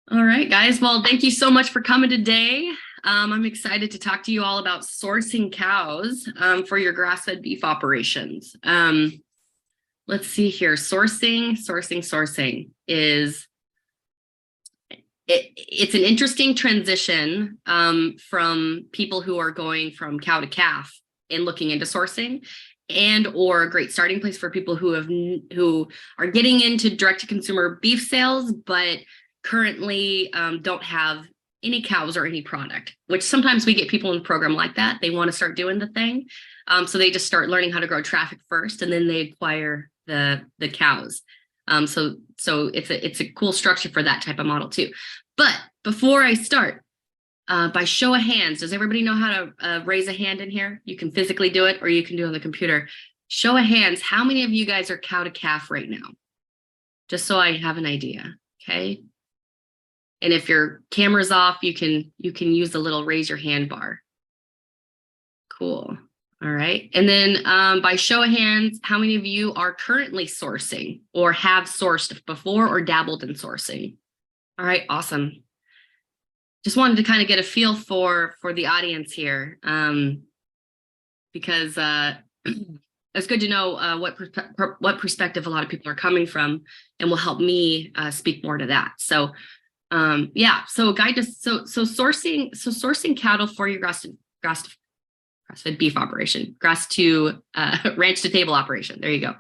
All right, guys. Well, thank you so much for coming today. I'm excited to talk to you all about sourcing cows for your grass-fed beef operations. Let's see here. Sourcing is it's an interesting transition from people who are going from cow to calf and looking into sourcing, and or a great starting place for people who are getting into direct-to-consumer beef sales, but currently don't have any cows or any product, which sometimes we get people in the program like that. They want to start doing the thing. So they just start learning how to grow traffic first, and then they acquire the cows. So it's a cool structure for that type of model too. But before I start, by show of hands, does everybody know how to raise a hand in here? You can physically do it, or you can do it on the computer. Show of hands, how many of you guys are cow to calf right now? Just so I have an idea, okay? And if your camera's off, you can use the little raise your hand bar. Cool. All right. And then by show of hands, how many of you are currently sourcing or have sourced before or dabbled in sourcing? All right, awesome. Just wanted to kind of get a feel for the audience here, because it's good to know what perspective a lot of people are coming from, and will help me speak more to that. So yeah, so sourcing cattle for your grass-fed beef operation, grass to ranch to table operation. There you go.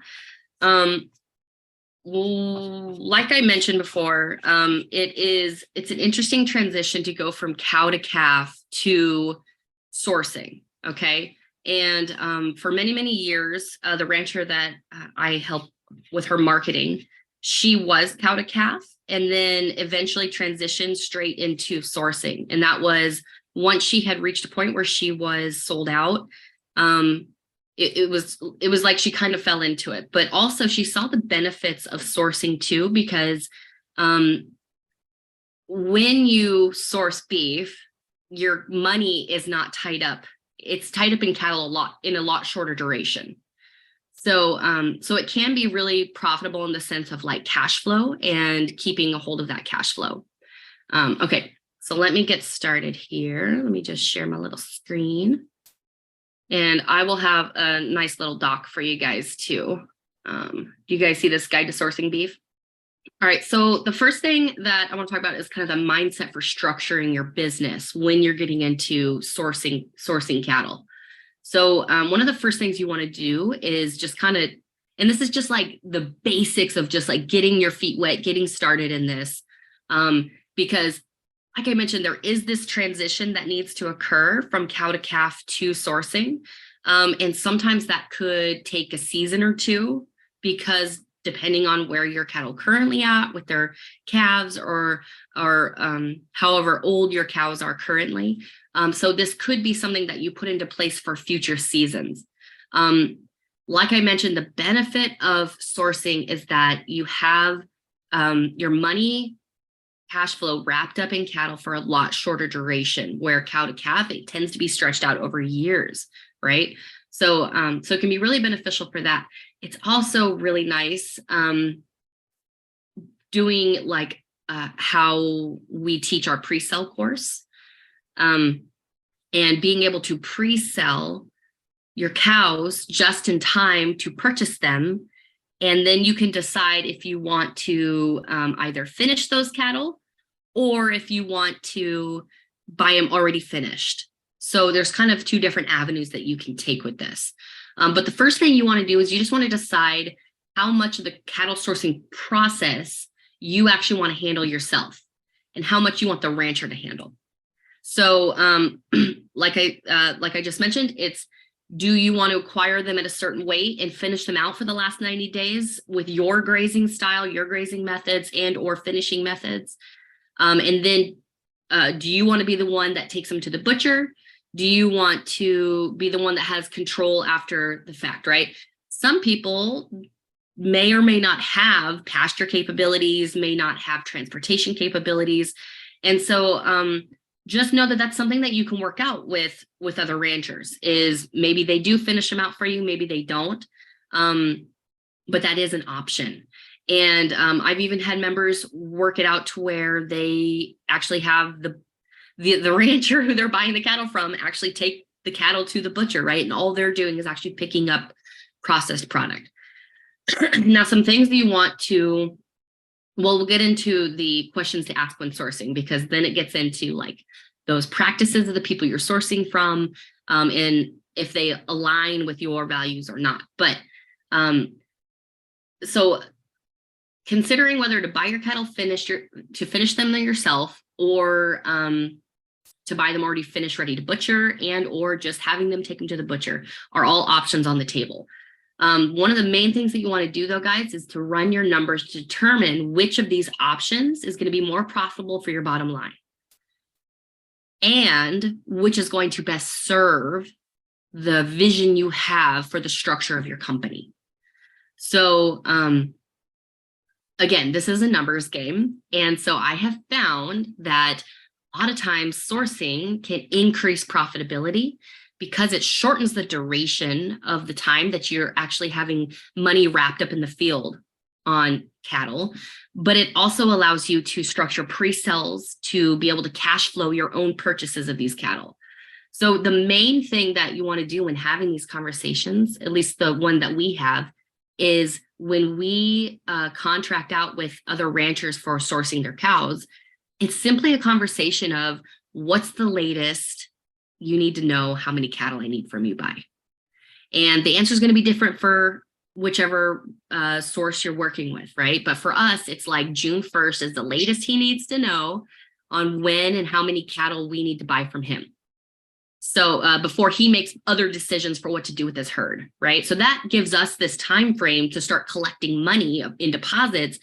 Like I mentioned before, it's an interesting transition to go from cow to calf to sourcing. Okay. And for many years, the rancher that I helped with her marketing, she was cow to calf, and then eventually transitioned straight into sourcing. And that was once she had reached a point where she was sold out. It was like she kind of fell into it, but also she saw the benefits of sourcing too, because when you source beef, your money is not tied up. It's tied up in cattle in a lot shorter duration. So it can be really profitable in the sense of like cash flow and keeping a hold of that cash flow. Okay, so let me get started here. Let me just share my little screen. And I will have a nice little doc for you guys too. Do you guys see this guide to sourcing beef? All right, so the first thing that I want to talk about is kind of the mindset for structuring your business when you're getting into sourcing cattle. So one of the first things you want to do is just kind of, and this is just like the basics of just like getting your feet wet, getting started in this, because like I mentioned, there is this transition that needs to occur from cow to calf to sourcing. And sometimes that could take a season or two, because depending on where your cattle currently at with their calves, or however old your cows are currently. So this could be something that you put into place for future seasons. Like I mentioned, the benefit of sourcing is that you have your money cash flow wrapped up in cattle for a lot shorter duration, where cow to calf, it tends to be stretched out over years, right? So it can be really beneficial for that. It's also really nice doing like how we teach our pre-sell course, and being able to pre-sell your cows just in time to purchase them. And then you can decide if you want to either finish those cattle, or if you want to buy them already finished. So there's kind of two different avenues that you can take with this. But the first thing you want to do is you just want to decide how much of the cattle sourcing process you actually want to handle yourself, and how much you want the rancher to handle. So like I just mentioned, it's, do you want to acquire them at a certain weight and finish them out for the last 90 days with your grazing style, your grazing methods, and or finishing methods? And then do you want to be the one that takes them to the butcher? Do you want to be the one that has control after the fact, right? Some people may or may not have pasture capabilities, may not have transportation capabilities. And so just know that that's something that you can work out with other ranchers. Is maybe they do finish them out for you, maybe they don't, but that is an option. And I've even had members work it out to where they actually have the rancher who they're buying the cattle from actually take the cattle to the butcher, right? And all they're doing is actually picking up processed product. Now, some things that you want to, well, we'll get into the questions to ask when sourcing, because then it gets into like those practices of the people you're sourcing from, and if they align with your values or not. But so considering whether to buy your cattle to finish them yourself, or to buy them already finished, ready to butcher, and or just having them taken to the butcher are all options on the table. One of the main things that you want to do, though, guys, is to run your numbers to determine which of these options is going to be more profitable for your bottom line and which is going to best serve the vision you have for the structure of your company. So, again, this is a numbers game. And so I have found that a lot of times sourcing can increase profitability because it shortens the duration of the time that you're actually having money wrapped up in the field on cattle, but it also allows you to structure pre-sales to be able to cash flow your own purchases of these cattle. So the main thing that you want to do when having these conversations, at least the one that we have, is when we contract out with other ranchers for sourcing their cows, it's simply a conversation of what's the latest you need to know how many cattle I need from you by. And the answer is going to be different for whichever source you're working with, right? But for us, it's like June 1st is the latest he needs to know on when and how many cattle we need to buy from him. So before he makes other decisions for what to do with his herd, right? So that gives us this time frame to start collecting money in deposits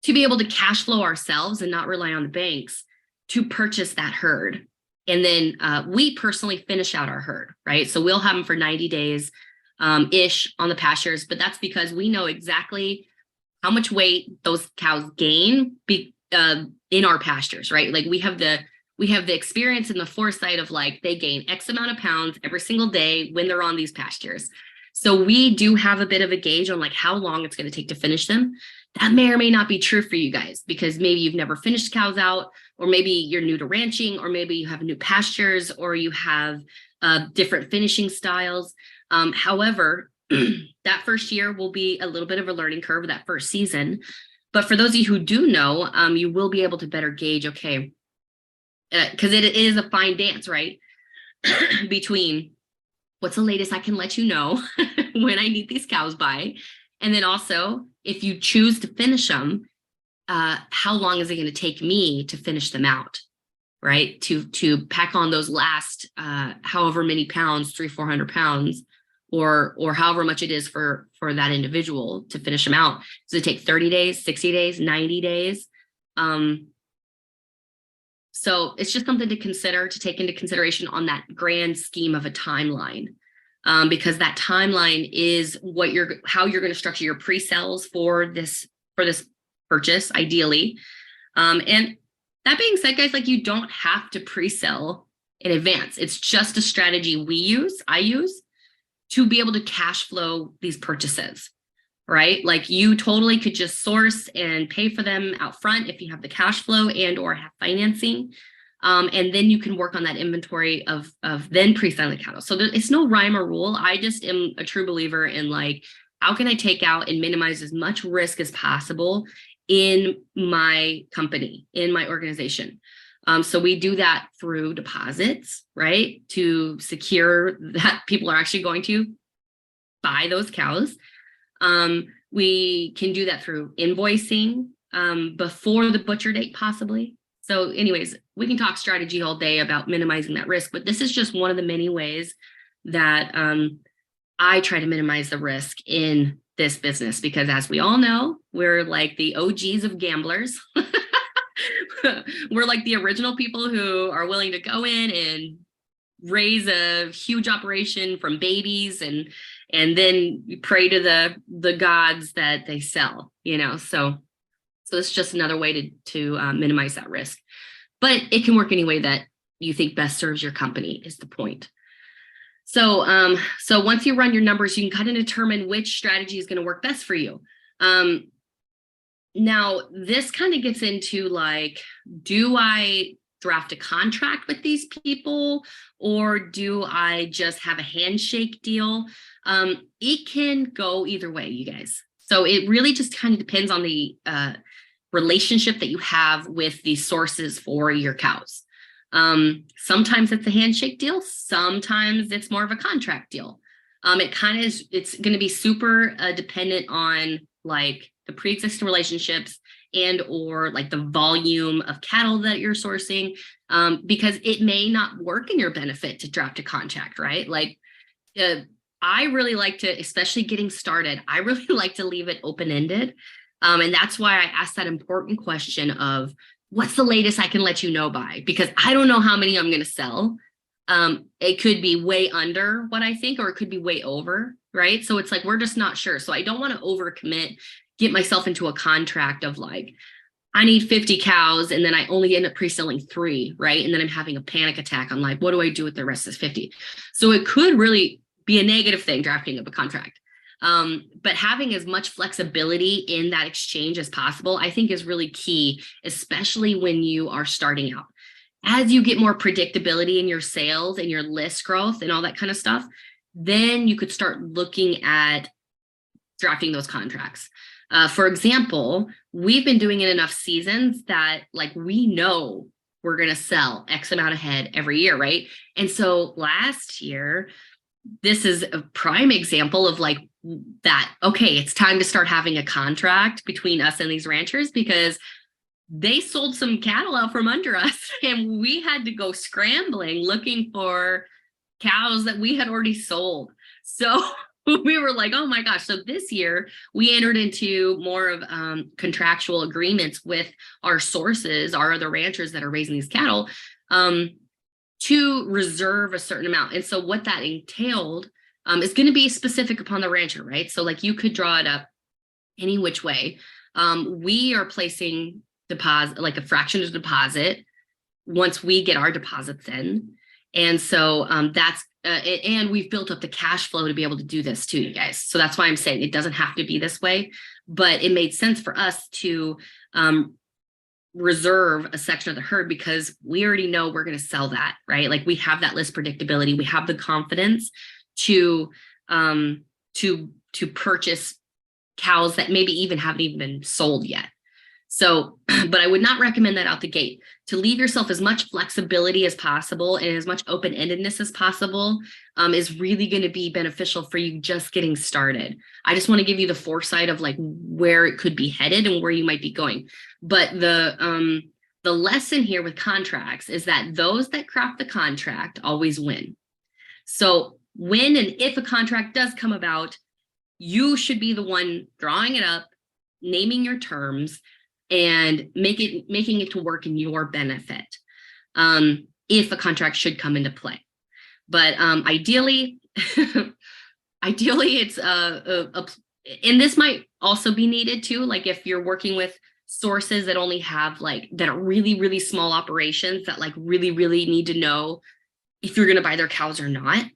to be able to cash flow ourselves and not rely on the banks to purchase that herd. And then we personally finish out our herd, right? So we'll have them for 90 days ish on the pastures, but that's because we know exactly how much weight those cows gain in our pastures, right? Like we have the experience and the foresight of like they gain X amount of pounds every single day when they're on these pastures. So we do have a bit of a gauge on like how long it's going to take to finish them. That may or may not be true for you guys because maybe you've never finished cows out, or maybe you're new to ranching, or maybe you have new pastures, or you have different finishing styles. However, that first year will be a little bit of a learning curve, that first season. But for those of you who do know, you will be able to better gauge, okay, because it is a fine dance, right? Between what's the latest I can let you know when I need these cows by, and then also if you choose to finish them, how long is it going to take me to finish them out, right? To pack on those last however many pounds, 300-400 pounds, or however much it is for that individual to finish them out. Does it take 30 days, 60 days, 90 days? So it's just something to consider, to take into consideration on that grand scheme of a timeline, because that timeline is how you're going to structure your pre-sales for this purchase, ideally. And that being said, guys, like you don't have to pre-sell in advance. It's just a strategy I use to be able to cash flow these purchases, right? Like you totally could just source and pay for them out front if you have the cash flow and or have financing. And then you can work on that inventory of then pre-selling the cattle. So it's no rhyme or rule. I just am a true believer in like, how can I take out and minimize as much risk as possible in my company, in my organization? So we do that through deposits, right? To secure that people are actually going to buy those cows. We can do that through invoicing before the butcher date, possibly. So anyways, we can talk strategy all day about minimizing that risk, but this is just one of the many ways that I try to minimize the risk in this business, because as we all know, we're like the OGs of gamblers. We're like the original people who are willing to go in and raise a huge operation from babies and then pray to the gods that they sell, so it's just another way to minimize that risk. But it can work any way that you think best serves your company is the point. So once you run your numbers, you can kind of determine which strategy is going to work best for you. Now, this kind of gets into like, do I draft a contract with these people or do I just have a handshake deal? It can go either way, you guys. So it really just kind of depends on the relationship that you have with the sources for your cows. Sometimes it's a handshake deal. Sometimes it's more of a contract deal. It kind of is, it's going to be super dependent on like the pre-existing relationships and or like the volume of cattle that you're sourcing, because it may not work in your benefit to draft a contract, right? Like I really like to, especially getting started, I really like to leave it open-ended. And that's why I asked that important question of what's the latest I can let you know by, because I don't know how many I'm going to sell. It could be way under what I think, or it could be way over, right? So it's like, we're just not sure. So I don't want to overcommit, get myself into a contract of like, I need 50 cows and then I only end up pre-selling 3, right? And then I'm having a panic attack. I'm like, what do I do with the rest of this 50? So it could really be a negative thing drafting up a contract. But having as much flexibility in that exchange as possible, I think is really key, especially when you are starting out. As you get more predictability in your sales and your list growth and all that kind of stuff, then you could start looking at drafting those contracts. For example, we've been doing it enough seasons that like we know we're going to sell X amount of head every year, right? And so last year, this is a prime example of like that, okay, it's time to start having a contract between us and these ranchers because they sold some cattle out from under us and we had to go scrambling looking for cows that we had already sold. So we were like, oh my gosh. So this year we entered into more of contractual agreements with our sources, our other ranchers that are raising these cattle, to reserve a certain amount. And so what that entailed is going to be specific upon the rancher, right? So like you could draw it up any which way. We are placing deposit, like a fraction of deposit once we get our deposits in. And so that's, and we've built up the cash flow to be able to do this too, you guys. So that's why I'm saying it doesn't have to be this way, but it made sense for us to reserve a section of the herd because we already know we're going to sell that, right? Like we have that list predictability. We have the confidence to purchase cows that maybe even haven't even been sold yet. So, but I would not recommend that out the gate. To leave yourself as much flexibility as possible and as much open-endedness as possible is really going to be beneficial for you just getting started. I just want to give you the foresight of like where it could be headed and where you might be going. But the lesson here with contracts is that those that craft the contract always win. So when and if a contract does come about, you should be the one drawing it up, naming your terms, and making it to work in your benefit if a contract should come into play. But ideally, it's and this might also be needed too. Like if you're working with sources that only have like that are really, really small operations that like really, really need to know if you're going to buy their cows or not,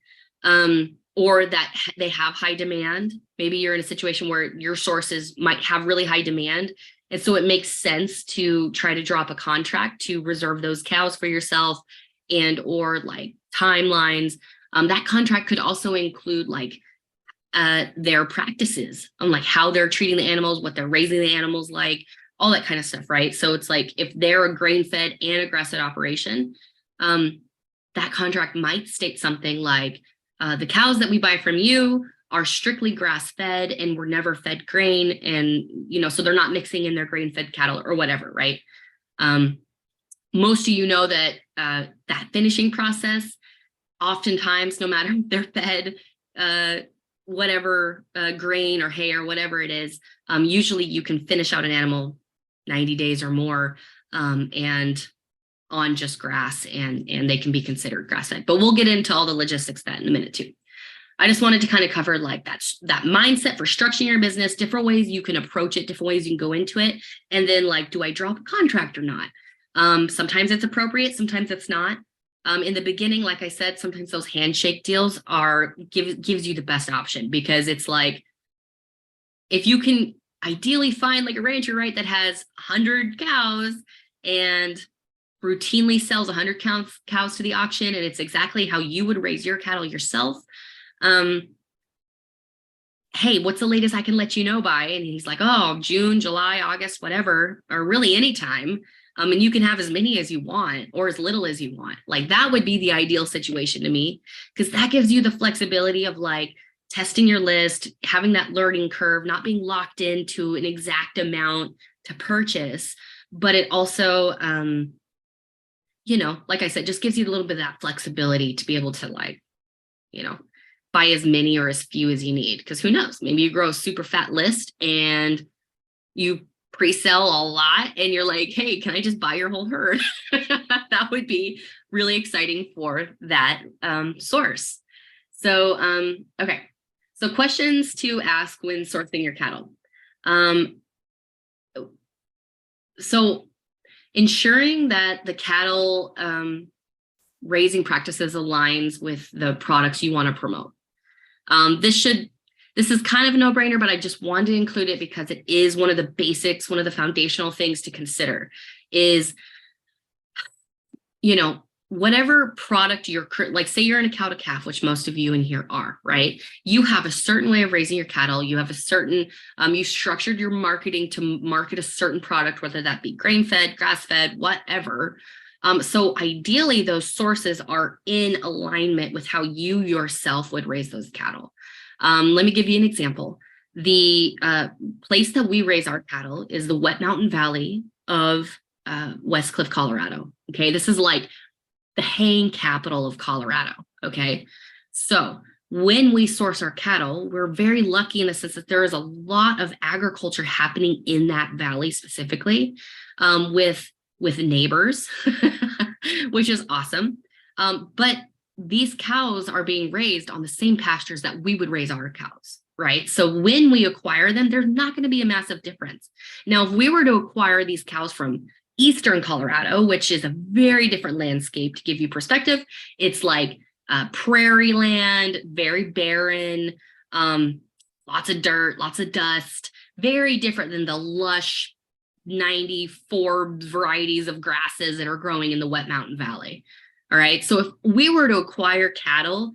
or that they have high demand. Maybe you're in a situation where your sources might have really high demand. And so it makes sense to try to drop a contract to reserve those cows for yourself and or like timelines. That contract could also include like their practices on like how they're treating the animals, what they're raising the animals like, all that kind of stuff, right? So it's like if they're a grain-fed and a grass-fed operation, that contract might state something like the cows that we buy from you are strictly grass-fed and were never fed grain, and you know, so they're not mixing in their grain-fed cattle or whatever, right? Most of you know that that finishing process, oftentimes, no matter if they're fed whatever grain or hay or whatever it is, usually you can finish out an animal 90 days or more and on just grass, and they can be considered grass-fed. But we'll get into all the logistics of that in a minute too. I just wanted to kind of cover like that mindset for structuring your business, different ways you can approach it, different ways you can go into it. And then like, do I drop a contract or not? Sometimes it's appropriate, sometimes it's not. In the beginning, like I said, sometimes those handshake deals gives you the best option because it's like, if you can, ideally find like a rancher, right, that has 100 cows and routinely sells 100 cows to the auction, and it's exactly how you would raise your cattle yourself. Hey, what's the latest I can let you know by? And he's like, oh, June, July, August, whatever, or really anytime. And you can have as many as you want or as little as you want. Like that would be the ideal situation to me, because that gives you the flexibility of like testing your list, having that learning curve, not being locked into an exact amount to purchase. But it also, like I said, just gives you a little bit of that flexibility to be able to like, buy as many or as few as you need. Because who knows, maybe you grow a super fat list and you pre-sell a lot and you're like, hey, can I just buy your whole herd? That would be really exciting for that source. So, okay. So questions to ask when sourcing your cattle. So ensuring that the cattle raising practices aligns with the products you want to promote. This is kind of a no-brainer, but I just wanted to include it because it is one of the basics, one of the foundational things to consider is, whatever product you're, like say you're in a cow to calf, which most of you in here are, right? You have a certain way of raising your cattle. You have a certain, you structured your marketing to market a certain product, whether that be grain-fed, grass-fed, whatever. So ideally, those sources are in alignment with how you yourself would raise those cattle. Let me give you an example. The place that we raise our cattle is the Wet Mountain Valley of West Cliff, Colorado. Okay, this is like the haying capital of Colorado. Okay, so when we source our cattle, we're very lucky in the sense that there is a lot of agriculture happening in that valley specifically, with neighbors, which is awesome. But these cows are being raised on the same pastures that we would raise our cows, right? So when we acquire them, there's not going to be a massive difference. Now, if we were to acquire these cows from Eastern Colorado, which is a very different landscape to give you perspective, it's like prairie land, very barren, lots of dirt, lots of dust, very different than the lush 94 varieties of grasses that are growing in the Wet Mountain Valley. All right. So if we were to acquire cattle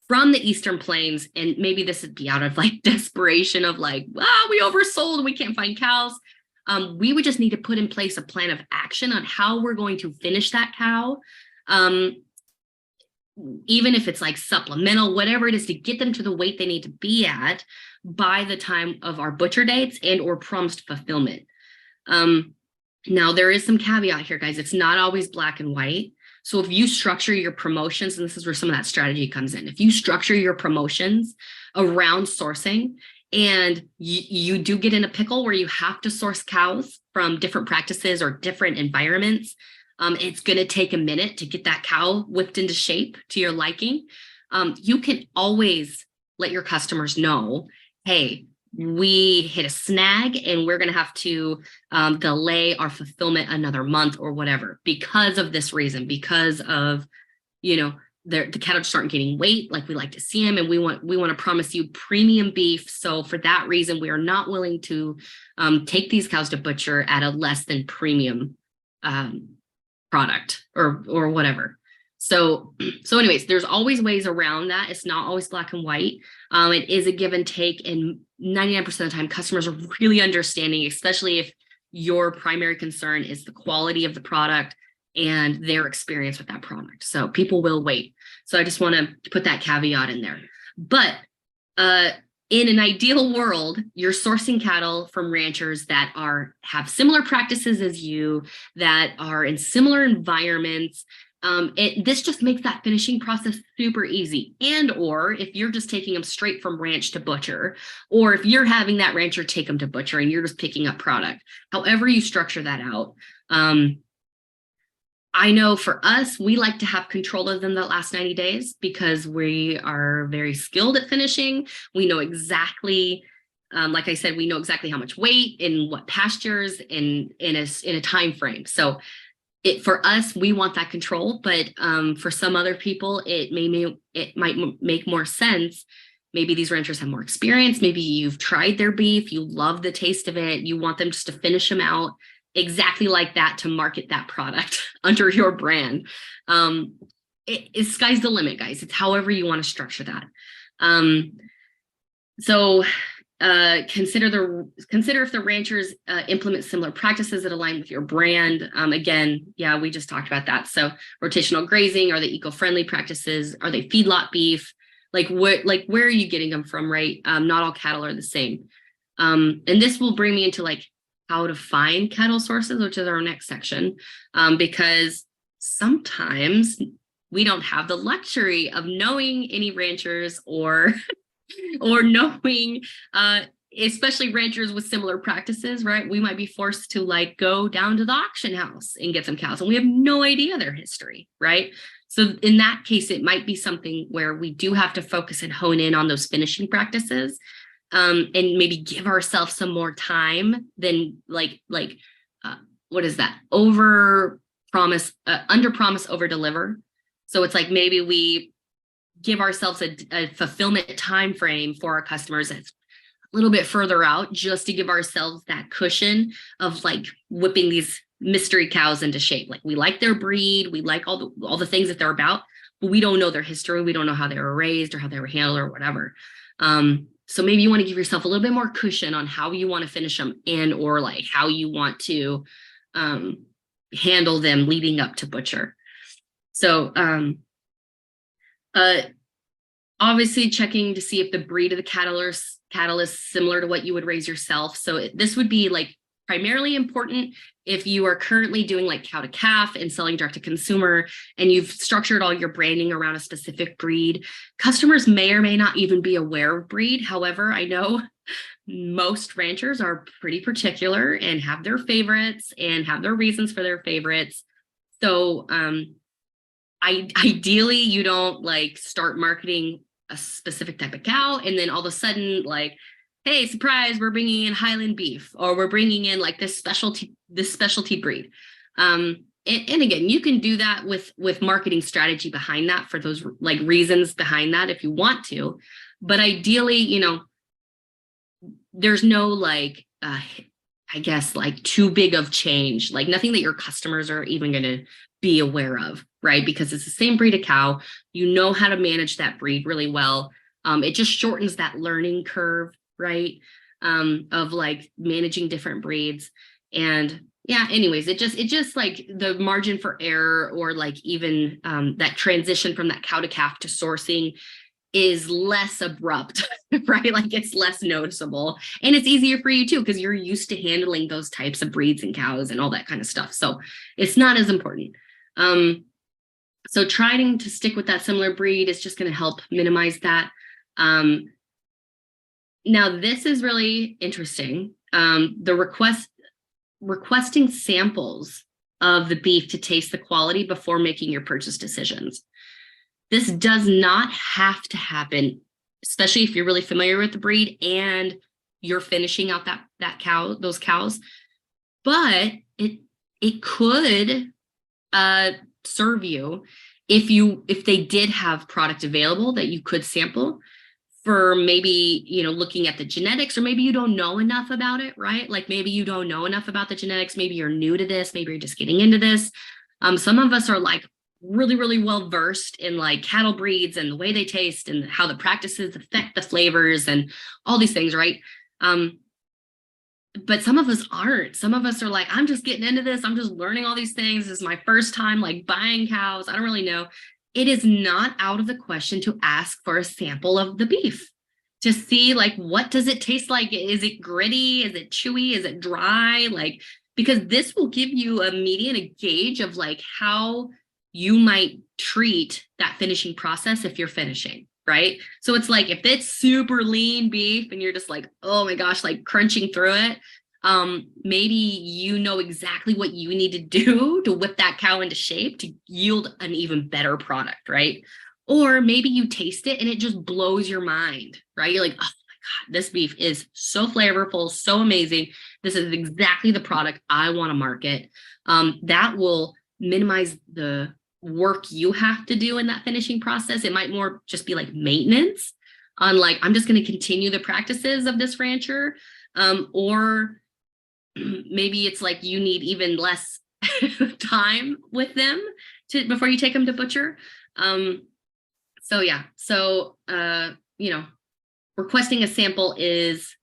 from the Eastern Plains, and maybe this would be out of like desperation of like, we oversold, we can't find cows. We would just need to put in place a plan of action on how we're going to finish that cow. Even if it's like supplemental, whatever it is, to get them to the weight they need to be at by the time of our butcher dates and or promised fulfillment. Now there is some caveat here, guys. It's not always black and white. So if you structure your promotions, and this is where some of that strategy comes in, if you structure your promotions around sourcing and you do get in a pickle where you have to source cows from different practices or different environments, it's going to take a minute to get that cow whipped into shape to your liking. You can always let your customers know, hey, we hit a snag and we're going to have to delay our fulfillment another month or whatever because of this reason, because of, the cattle just aren't getting weight like we like to see them, and we want to promise you premium beef. So for that reason, we are not willing to take these cows to butcher at a less than premium product or whatever. So anyways, there's always ways around that. It's not always black and white. It is a give and take, and 99% of the time customers are really understanding, especially if your primary concern is the quality of the product and their experience with that product. So people will wait. So I just want to put that caveat in there. But in an ideal world, you're sourcing cattle from ranchers that have similar practices as you, that are in similar environments. This just makes that finishing process super easy. And or if you're just taking them straight from ranch to butcher, or if you're having that rancher take them to butcher and you're just picking up product, however you structure that out. I know for us, we like to have control of them the last 90 days because we are very skilled at finishing. We know exactly, like I said, we know exactly how much weight in what pastures in a time frame. So for us, we want that control, but for some other people, it might make more sense maybe these ranchers have more experience. Maybe you've tried their beef, you love the taste of it, you want them just to finish them out exactly like that to market that product under your brand. It's sky's the limit, guys. It's however you want to structure that. So consider if the ranchers implement similar practices that align with your brand. Again, yeah, we just talked about that. So rotational grazing, are they eco-friendly practices? Are they feedlot beef? Where are you getting them from, right? Not all cattle are the same. And this will bring me into like how to find cattle sources, which is our next section, because sometimes we don't have the luxury of knowing any ranchers or knowing especially ranchers with similar practices, right? We might be forced to like go down to the auction house and get some cows, and we have no idea their history, right? So in that case, it might be something where we do have to focus and hone in on those finishing practices, and maybe give ourselves some more time than what is that? Under promise, over deliver. So it's like maybe we give ourselves a fulfillment time frame for our customers that's a little bit further out, just to give ourselves that cushion of like whipping these mystery cows into shape. Like, we like their breed, we like all the things that they're about, but we don't know their history. We don't know how they were raised or how they were handled or whatever. So maybe you want to give yourself a little bit more cushion on how you want to finish them, and or like how you want to handle them leading up to butcher. So obviously checking to see if the breed of the cattle is similar to what you would raise yourself. So this would be like primarily important if you are currently doing like cow to calf and selling direct to consumer, and you've structured all your branding around a specific breed. Customers may or may not even be aware of breed. However, I know most ranchers are pretty particular and have their favorites and have their reasons for their favorites. So ideally, you don't like start marketing a specific type of cow and then all of a sudden like, hey, surprise, we're bringing in Highland beef, or we're bringing in like this specialty breed. And again, you can do that with marketing strategy behind that, for those like reasons behind that if you want to. But ideally, there's no like, I guess like too big of change, like nothing that your customers are even going to be aware of, right? Because it's the same breed of cow. You know how to manage that breed really well. It just shortens that learning curve, right? Of like managing different breeds. And yeah, anyways, it just like the margin for error, or like even that transition from that cow to calf to sourcing is less abrupt, right? Like it's less noticeable, and it's easier for you too, because you're used to handling those types of breeds and cows and all that kind of stuff. So it's not as important. So trying to stick with that similar breed is just going to help minimize that. Now this is really interesting. The requesting samples of the beef to taste the quality before making your purchase decisions. This does not have to happen, especially if you're really familiar with the breed and you're finishing out those cows. But it could serve you if they did have product available that you could sample, for maybe, looking at the genetics, or maybe you don't know enough about it, right? Like maybe you don't know enough about the genetics. Maybe you're new to this. Maybe you're just getting into this. Some of us are like really, really well versed in like cattle breeds and the way they taste and how the practices affect the flavors and all these things, right? But some of us aren't. Some of us are like, I'm just getting into this. I'm just learning all these things. This is my first time like buying cows. I don't really know. It is not out of the question to ask for a sample of the beef to see like, what does it taste like? Is it gritty? Is it chewy? Is it dry? Like, because this will give you a gauge of like how you might treat that finishing process if you're finishing, right? So it's like, if it's super lean beef and you're just like, oh my gosh, like crunching through it, maybe you know exactly what you need to do to whip that cow into shape to yield an even better product, right? Or maybe you taste it and it just blows your mind, right? You're like, oh my God, this beef is so flavorful, so amazing. This is exactly the product I want to market. That will minimize the work you have to do in that finishing process. It might more just be like maintenance. on like, I'm just going to continue the practices of this rancher. Or maybe it's like you need even less time with them before you take them to butcher. So yeah, so requesting a sample is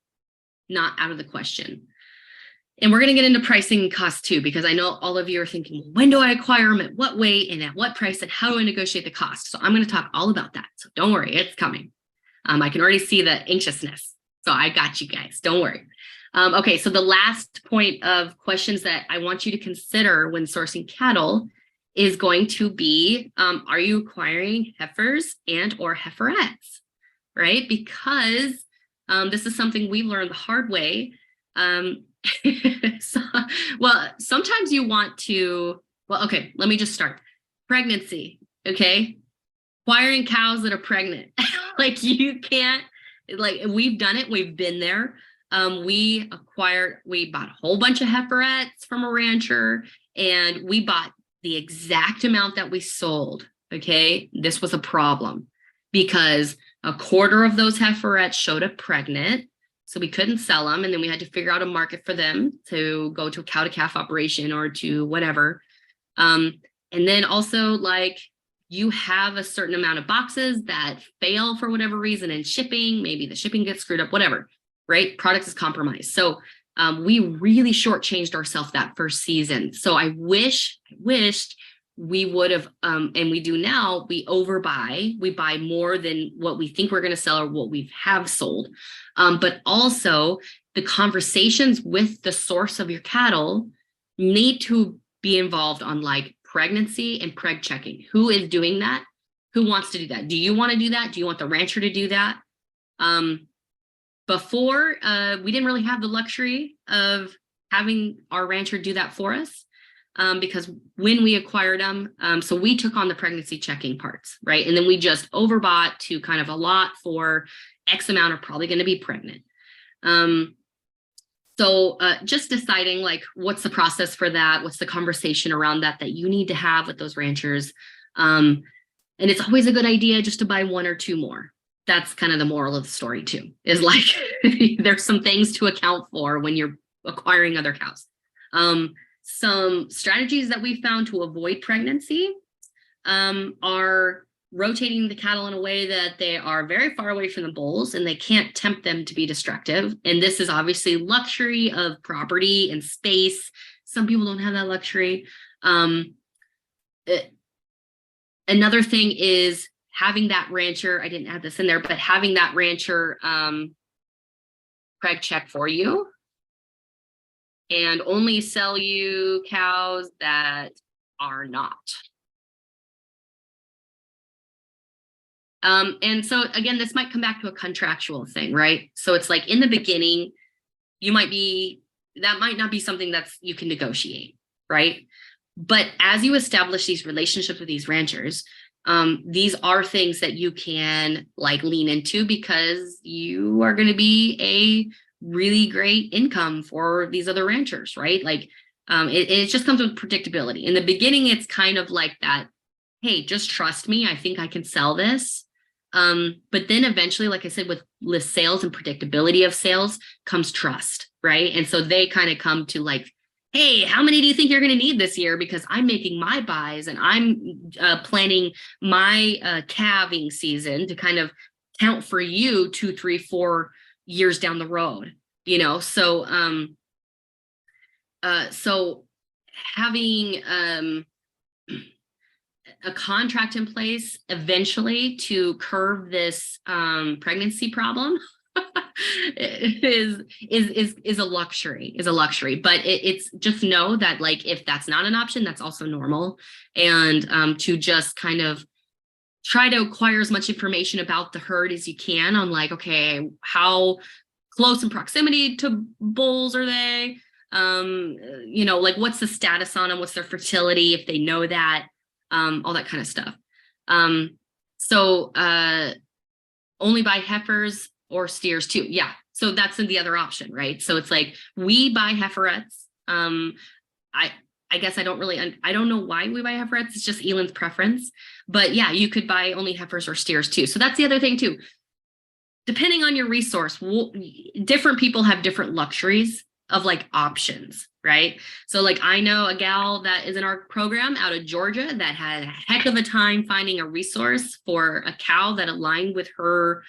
not out of the question. And we're going to get into pricing and cost too, because I know all of you are thinking, well, when do I acquire them, at what weight, and at what price, and how do I negotiate the cost? So I'm going to talk all about that. So don't worry, it's coming. I can already see the anxiousness. So I got you guys, don't worry. Okay, so the last point of questions that I want you to consider when sourcing cattle is going to be, are you acquiring heifers and or heiferettes, right? Because this is something we learned the hard way. Well, sometimes you want to, well, okay, let me just start. Pregnancy, okay? Acquiring cows that are pregnant. Like you can't, like we've done it, we've been there. We bought a whole bunch of heiferettes from a rancher, and we bought the exact amount that we sold, okay? This was a problem because a quarter of those heiferettes showed up pregnant. So we couldn't sell them. And then we had to figure out a market for them to go to a cow to calf operation or to whatever. And then also like you have a certain amount of boxes that fail for whatever reason in shipping, maybe the shipping gets screwed up, whatever, right? Product is compromised. So we really shortchanged ourselves that first season. So I wished we would have, and we do now, we overbuy, we buy more than what we think we're going to sell or what we have sold. But also the conversations with the source of your cattle need to be involved on like pregnancy and preg checking. Who is doing that? Who wants to do that? Do you want to do that? Do you want the rancher to do that? Before, we didn't really have the luxury of having our rancher do that for us. Because when we acquired them, so we took on the pregnancy checking parts, right? And then we just overbought to kind of a for X amount are probably going to be pregnant. So just deciding like, what's the process for that? What's the conversation around that you need to have with those ranchers? And it's always a good idea just to buy one or two more. That's kind of the moral of the story too, is like, there's some things to account for when you're acquiring other cows. Some strategies that we found to avoid pregnancy are rotating the cattle in a way that they are very far away from the bulls and they can't tempt them to be destructive. And this is obviously luxury of property and space. Some people don't have that luxury. Another thing is having that rancher, I didn't add this in there, but having that rancher preg check for you. And only sell you cows that are not. And so again, this might come back to a contractual thing, right? So it's like in the beginning, that might not be something you can negotiate, right? But as you establish these relationships with these ranchers, these are things that you can like lean into because you are going to be a really great income for these other ranchers, right? Like it just comes with predictability. In the beginning, it's kind of like that, hey, just trust me, I think I can sell this. But then eventually, like I said, with list sales and predictability of sales comes trust, right? And so they kind of come to like, hey, how many do you think you're going to need this year? Because I'm making my buys and I'm planning my calving season to kind of count for you 2, 3, 4 years down the road, so having a contract in place eventually to curb this pregnancy problem is a luxury, but it's just know that like if that's not an option, that's also normal. And to just kind of try to acquire as much information about the herd as you can on like, okay, how close in proximity to bulls are they? Like what's the status on them? What's their fertility? If they know that, all that kind of stuff. So only buy heifers or steers too. Yeah. So that's the other option, right? So it's like we buy heiferettes. I guess I don't know why we buy heiferettes. It's just Elon's preference. But yeah, you could buy only heifers or steers too. So that's the other thing too. depending on your resource, different people have different luxuries of like options, right? So like I know a gal that is in our program out of Georgia that had a heck of a time finding a resource for a cow that aligned with her,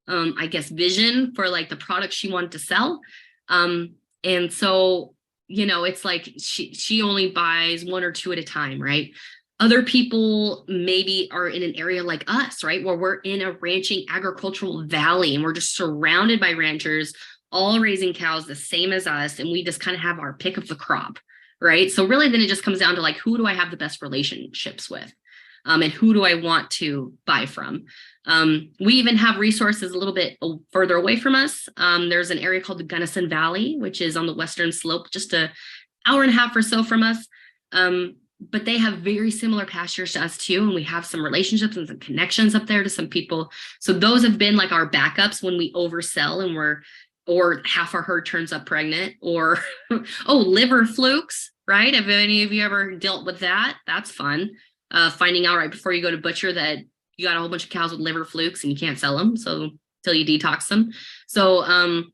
I guess, vision for like the product she wanted to sell. And so, you know, it's like she only buys one or two at a time, right? Other people maybe are in an area like us, right? Where we're in a ranching agricultural valley and we're just surrounded by ranchers, all raising cows the same as us. And we just kind of have our pick of the crop, right? So really then it just comes down to like, who do I have the best relationships with? And who do I want to buy from? We even have resources a little bit further away from us. There's an area called the Gunnison Valley, which is on the western slope, just an hour and a half or so from us. But they have very similar pastures to us too. And we have some relationships and some connections up there to some people. So those have been like our backups when we oversell and or half our herd turns up pregnant, or, oh, liver flukes, right? Have any of you ever dealt with that? That's fun. Finding out right before you go to butcher that you got a whole bunch of cows with liver flukes and you can't sell them. So till you detox them. So,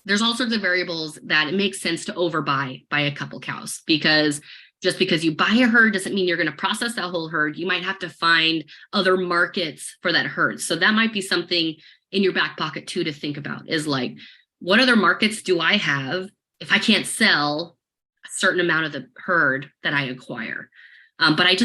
there's all sorts of variables that it makes sense to overbuy by a couple cows, because just because you buy a herd doesn't mean you're going to process that whole herd. You might have to find other markets for that herd. So that might be something in your back pocket too to think about, is like, what other markets do I have if I can't sell a certain amount of the herd that I acquire? But I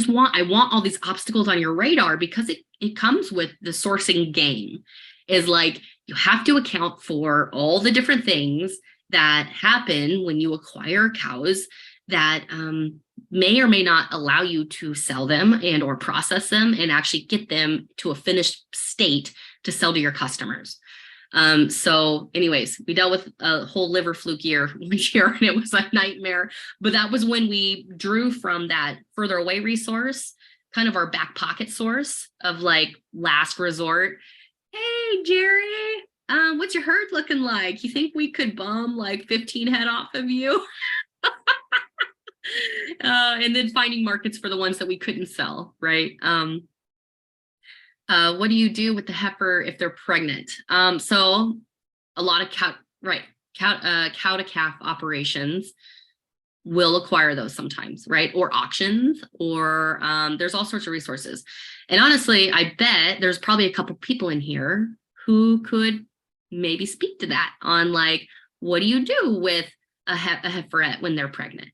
want all these obstacles on your radar, because it comes with the sourcing game. Is like, you have to account for all the different things that happen when you acquire cows that may or may not allow you to sell them and or process them and actually get them to a finished state to sell to your customers. So anyways, we dealt with a whole liver fluke year and it was a nightmare, but that was when we drew from that further away resource, kind of our back pocket source of like last resort. Hey, Jerry, what's your herd looking like? You think we could bum like 15 head off of you? And then finding markets for the ones that we couldn't sell, right? What do you do with the heifer if they're pregnant? So a lot of cow to calf operations will acquire those sometimes, right? Or auctions, or there's all sorts of resources. And honestly, I bet there's probably a couple people in here who could maybe speak to that on like, what do you do with a heiferette when they're pregnant?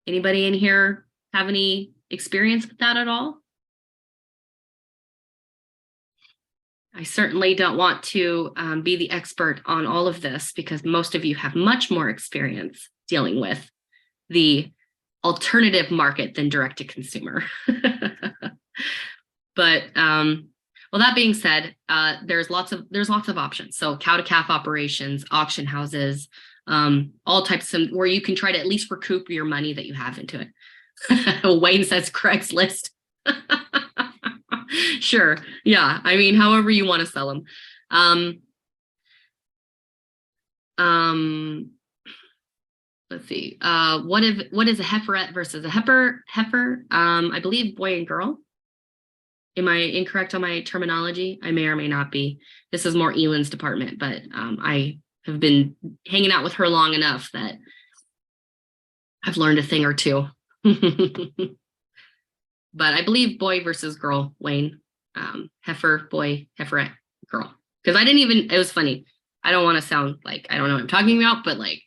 Anybody in here have any experience with that at all? I certainly don't want to be the expert on all of this, because most of you have much more experience dealing with the alternative market than direct to consumer. But well, that being said, there's lots of options. So cow to calf operations, auction houses, all types of where you can try to at least recoup your money that you have into it. Wayne says Craigslist. Sure. Yeah. I mean, however you want to sell them. Let's see. What is a heiferette versus a heifer? I believe boy and girl. Am I incorrect on my terminology? I may or may not be. This is more Ellen's department, but I have been hanging out with her long enough that I've learned a thing or two. But I believe boy versus girl, Wayne. Heifer, boy, heiferette, girl. Because it was funny. I don't want to sound like I don't know what I'm talking about, but like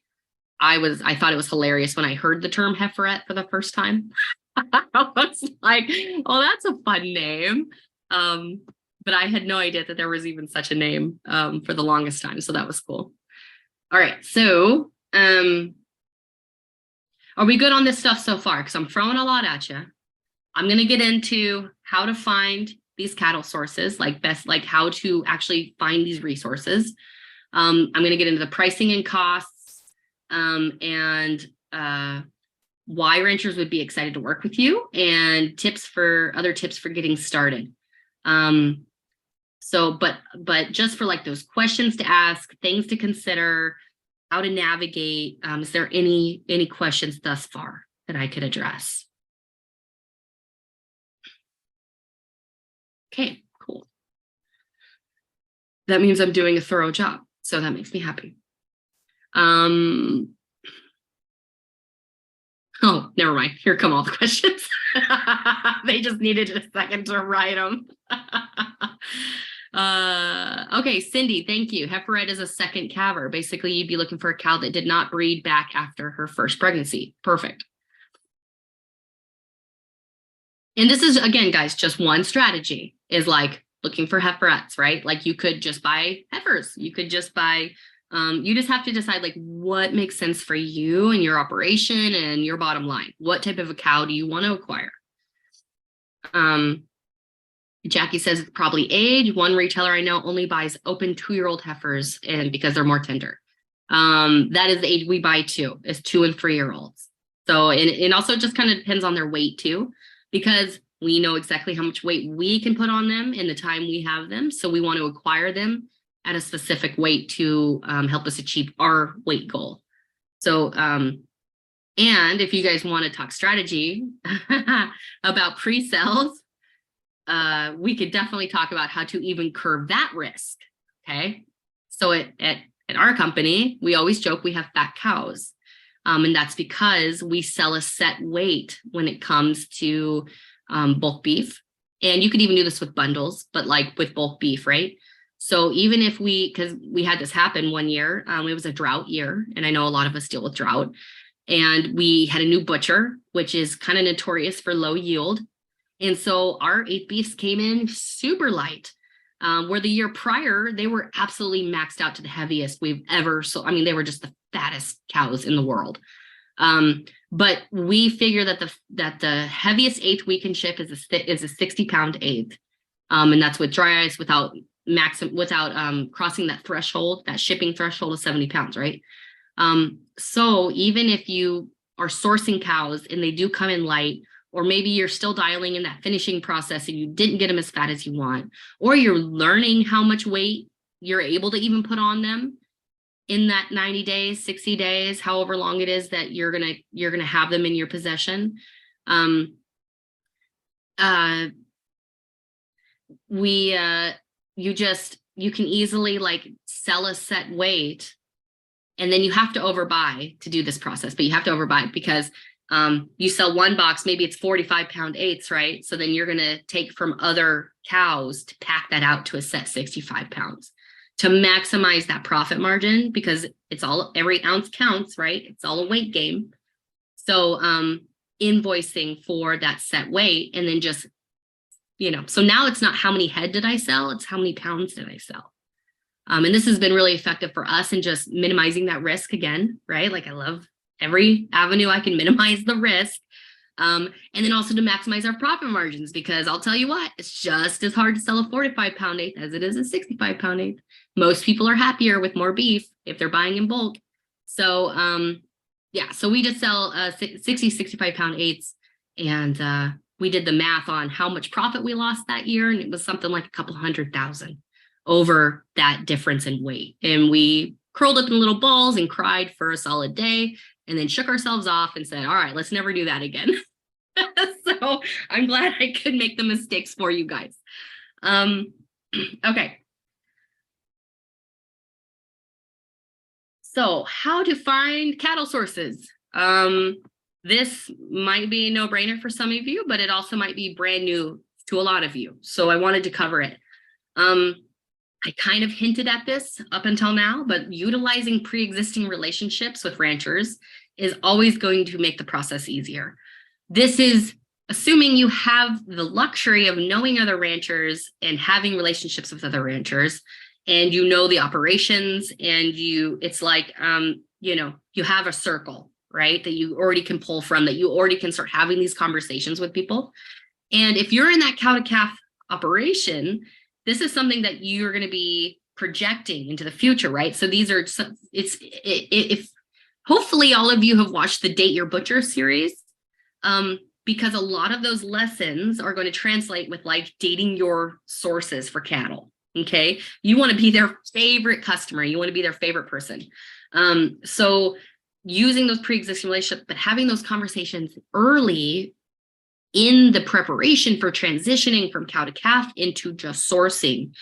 I thought it was hilarious when I heard the term heiferette for the first time. I was like, oh, that's a fun name. But I had no idea that there was even such a name for the longest time. So that was cool. All right. So are we good on this stuff so far? Because I'm throwing a lot at you. I'm going to get into how to find these cattle sources, like how to actually find these resources. I'm going to get into the pricing and costs, and why ranchers would be excited to work with you, and other tips for getting started. But just for like those questions to ask, things to consider, how to navigate. Is there any questions thus far that I could address? Okay, cool. that means I'm doing a thorough job. So that makes me happy. Oh, never mind. Here come all the questions. They just needed a second to write them. Okay, Cindy, thank you. Heiferette is a second calver. Basically, you'd be looking for a cow that did not breed back after her first pregnancy. Perfect. And this is, again, guys, just one strategy is like looking for heiferettes, right? Like you could just buy heifers. You could just buy, you just have to decide like what makes sense for you and your operation and your bottom line. What type of a cow do you want to acquire? Jackie says it's probably age. One retailer I know only buys open 2-year-old heifers and because they're more tender. That is the age we buy too, is 2 and 3-year-olds. So, and it also just kind of depends on their weight too, because we know exactly how much weight we can put on them in the time we have them. So we want to acquire them at a specific weight to help us achieve our weight goal. So, and if you guys want to talk strategy about pre-sales, we could definitely talk about how to even curb that risk. Okay. So at our company, we always joke we have fat cows. And that's because we sell a set weight when it comes to bulk beef. And you could even do this with bundles, but like with bulk beef, right? So even if because we had this happen one year, it was a drought year, and I know a lot of us deal with drought. And we had a new butcher, which is kind of notorious for low yield. And so our 8 beefs came in super light, where the year prior, they were absolutely maxed out to the heaviest we've ever sold. I mean, they were just the fattest cows in the world. But we figure that the heaviest eighth we can ship is a 60-pound eighth. And that's with dry ice without crossing that threshold, that shipping threshold of 70 pounds, right? So even if you are sourcing cows and they do come in light, or maybe you're still dialing in that finishing process and you didn't get them as fat as you want, or you're learning how much weight you're able to even put on them in that 90 days, 60 days, however long it is that you're gonna have them in your possession. You can easily like sell a set weight, and then you have to overbuy to do this process, but you have to overbuy because you sell one box, maybe it's 45-pound eighths, right? So then you're going to take from other cows to pack that out to a set 65 pounds to maximize that profit margin, because it's all, every ounce counts, right? It's all a weight game. So invoicing for that set weight, and then just, so now it's not how many head did I sell, it's how many pounds did I sell. And this has been really effective for us in just minimizing that risk again, right? Like I love every avenue I can minimize the risk. And then also to maximize our profit margins, because I'll tell you what, it's just as hard to sell a 45-pound eighth as it is a 65-pound eighth. Most people are happier with more beef if they're buying in bulk. So yeah, so we just sell 60, 65-pound eighths, and we did the math on how much profit we lost that year, and it was something like a couple $100,000 over that difference in weight. And we curled up in little balls and cried for a solid day, and then shook ourselves off and said, all right, let's never do that again. So I'm glad I could make the mistakes for you guys. Okay. So how to find cattle sources. This might be a no-brainer for some of you, but it also might be brand new to a lot of you. So I wanted to cover it. I kind of hinted at this up until now, but utilizing pre-existing relationships with ranchers is always going to make the process easier. This is assuming you have the luxury of knowing other ranchers and having relationships with other ranchers, and you know the operations, and it's like, you have a circle, right, that you already can pull from, that you already can start having these conversations with people. And if you're in that cow-to-calf operation, this is something that you're going to be projecting into the future, right? So these are, if hopefully all of you have watched the Date Your Butcher series, because a lot of those lessons are going to translate with like dating your sources for cattle. Okay. You want to be their favorite customer. You want to be their favorite person. So using those pre-existing relationships, but having those conversations early in the preparation for transitioning from cow to calf into just sourcing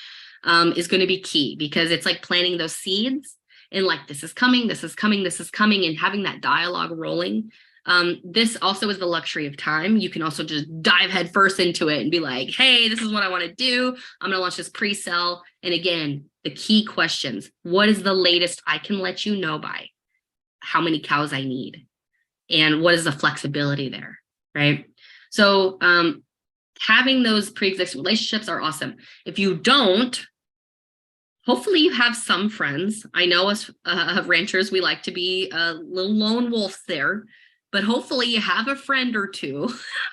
is going to be key, because it's like planting those seeds and like, this is coming, this is coming, this is coming, and having that dialogue rolling. This also is the luxury of time. You can also just dive headfirst into it and be like, hey, this is what I want to do. I'm going to launch this pre-sale. And again, the key questions: what is the latest I can let you know by? How many cows I need? And what is the flexibility there, right? So having those pre-existing relationships are awesome. If you don't, hopefully you have some friends. I know us ranchers, we like to be little lone wolves there, but hopefully you have a friend or two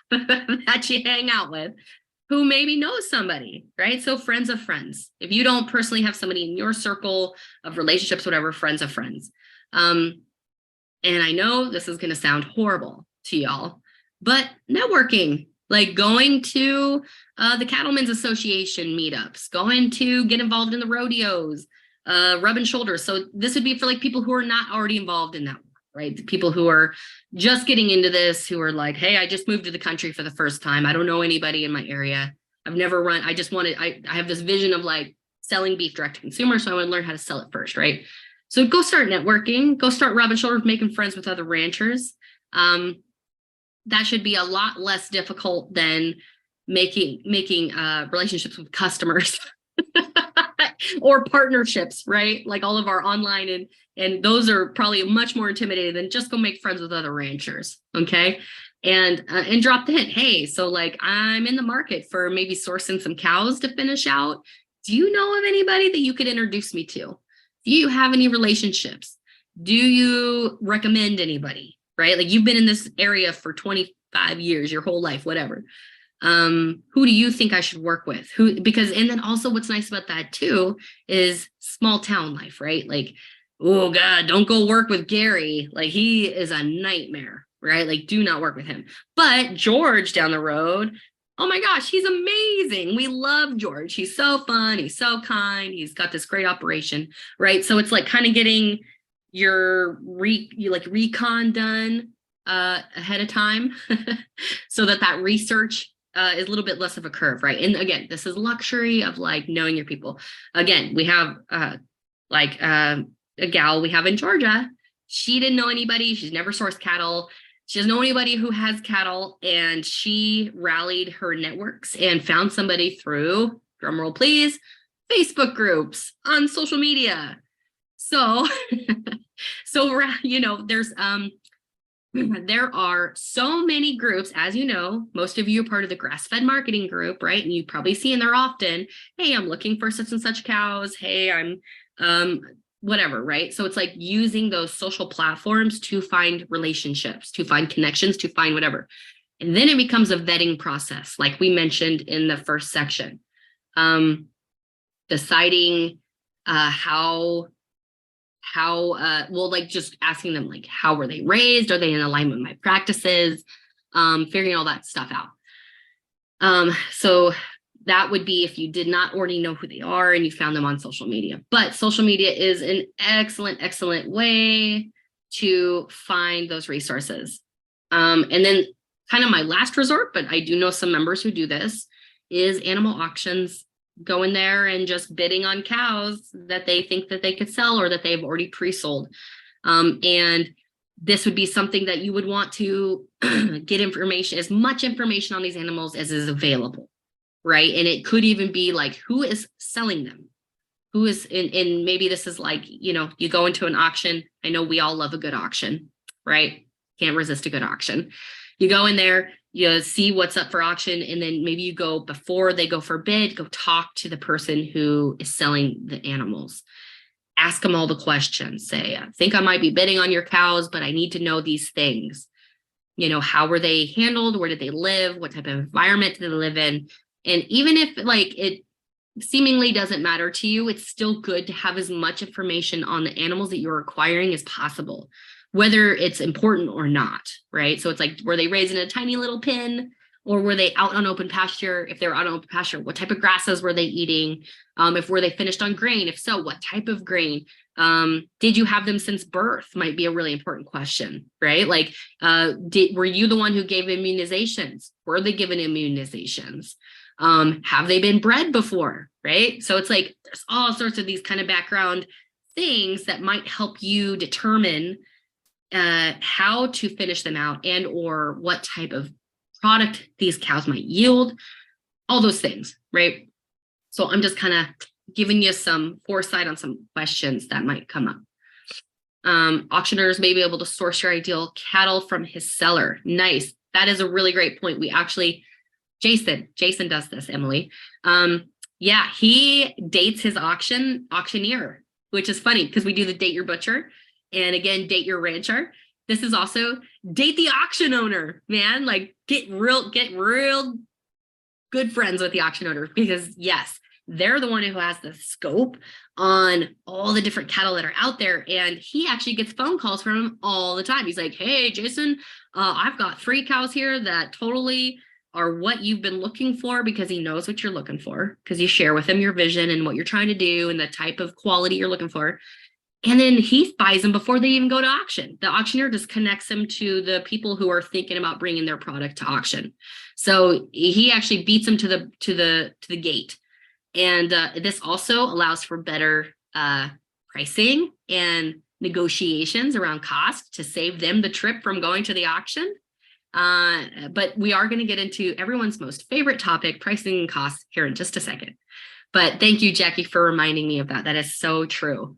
that you hang out with who maybe knows somebody, right? So friends of friends. If you don't personally have somebody in your circle of relationships, whatever, friends of friends. And I know this is going to sound horrible to y'all, but networking, like going to the Cattlemen's Association meetups, going to get involved in the rodeos, rubbing shoulders. So this would be for like people who are not already involved in that, right? The people who are just getting into this, who are like, hey, I just moved to the country for the first time. I don't know anybody in my area. I've never run. I have this vision of like selling beef direct to consumer. So I want to learn how to sell it first, right? So go start networking, go start rubbing shoulders, making friends with other ranchers. That should be a lot less difficult than making relationships with customers or partnerships, right? Like all of our online, and those are probably much more intimidating than just go make friends with other ranchers, okay? And drop the hint, hey, so like I'm in the market for maybe sourcing some cows to finish out. Do you know of anybody that you could introduce me to? Do you have any relationships? Do you recommend anybody, right? Like you've been in this area for 25 years, your whole life, whatever. Who do you think I should work with? And then also what's nice about that too is small town life, right? Like, oh God, don't go work with Gary. Like he is a nightmare, right? Like do not work with him. But George down the road, oh my gosh, he's amazing. We love George. He's so fun. He's so kind. He's got this great operation, right? So it's like kind of getting your recon done ahead of time so that research is a little bit less of a curve, right? And again, this is luxury of like knowing your people. Again, we have a gal we have in Georgia. She didn't know anybody. She's never sourced cattle. She doesn't know anybody who has cattle, and she rallied her networks and found somebody through, drumroll please, Facebook groups on social media. So, there are so many groups, as you know, most of you are part of the grass-fed marketing group, right? And you probably see in there often, hey, I'm looking for such and such cows. Hey, I'm whatever, right? So it's like using those social platforms to find relationships, to find connections, to find whatever. And then it becomes a vetting process, like we mentioned in the first section. Deciding like just asking them, like, how were they raised? Are they in alignment with my practices? Figuring all that stuff out. So that would be if you did not already know who they are and you found them on social media. But social media is an excellent, excellent way to find those resources. And then kind of my last resort, but I do know some members who do this, is animal auctions. Go in there and just bidding on cows that they think that they could sell or that they've already pre-sold. And this would be something that you would want to get information, as much information on these animals as is available, right? And it could even be like, who is selling them? Who is and maybe this is like, you go into an auction. I know we all love a good auction, right? Can't resist a good auction. You go in there, you see what's up for auction, and then maybe you go, before they go for bid, go talk to the person who is selling the animals. Ask them all the questions. Say, I think I might be bidding on your cows, but I need to know these things. How were they handled? Where did they live? What type of environment did they live in? And even if like it seemingly doesn't matter to you, it's still good to have as much information on the animals that you're acquiring as possible, whether it's important or not, right? So it's like, were they raised in a tiny little pen, or were they out on open pasture? If they were out on open pasture, what type of grasses were they eating? Were they finished on grain? If so, what type of grain? Did you have them since birth? Might be a really important question, right? Like, were you the one who gave immunizations? Were they given immunizations? Have they been bred before? Right. So it's like there's all sorts of these kind of background things that might help you determine how to finish them out and or what type of product these cows might yield, all those things, right? So I'm just kind of giving you some foresight on some questions that might come up. Auctioneers may be able to source your ideal cattle from his seller. Nice. That is a really great point. We actually, Jason does this, Emily. Yeah, he dates his auctioneer, which is funny because we do the date your butcher and again, date your rancher. This is also date the auction owner, man. Like get real good friends with the auction owner because yes, they're the one who has the scope on all the different cattle that are out there. And he actually gets phone calls from him all the time. He's like, hey, Jason, I've got 3 cows here that totally are what you've been looking for, because he knows what you're looking for because you share with him your vision and what you're trying to do and the type of quality you're looking for. And then he buys them before they even go to auction. The auctioneer just connects them to the people who are thinking about bringing their product to auction. So he actually beats them to the gate. And this also allows for better pricing and negotiations around cost to save them the trip from going to the auction. But we are going to get into everyone's most favorite topic, pricing and costs, here in just a second. But thank you, Jackie, for reminding me of that. That is so true.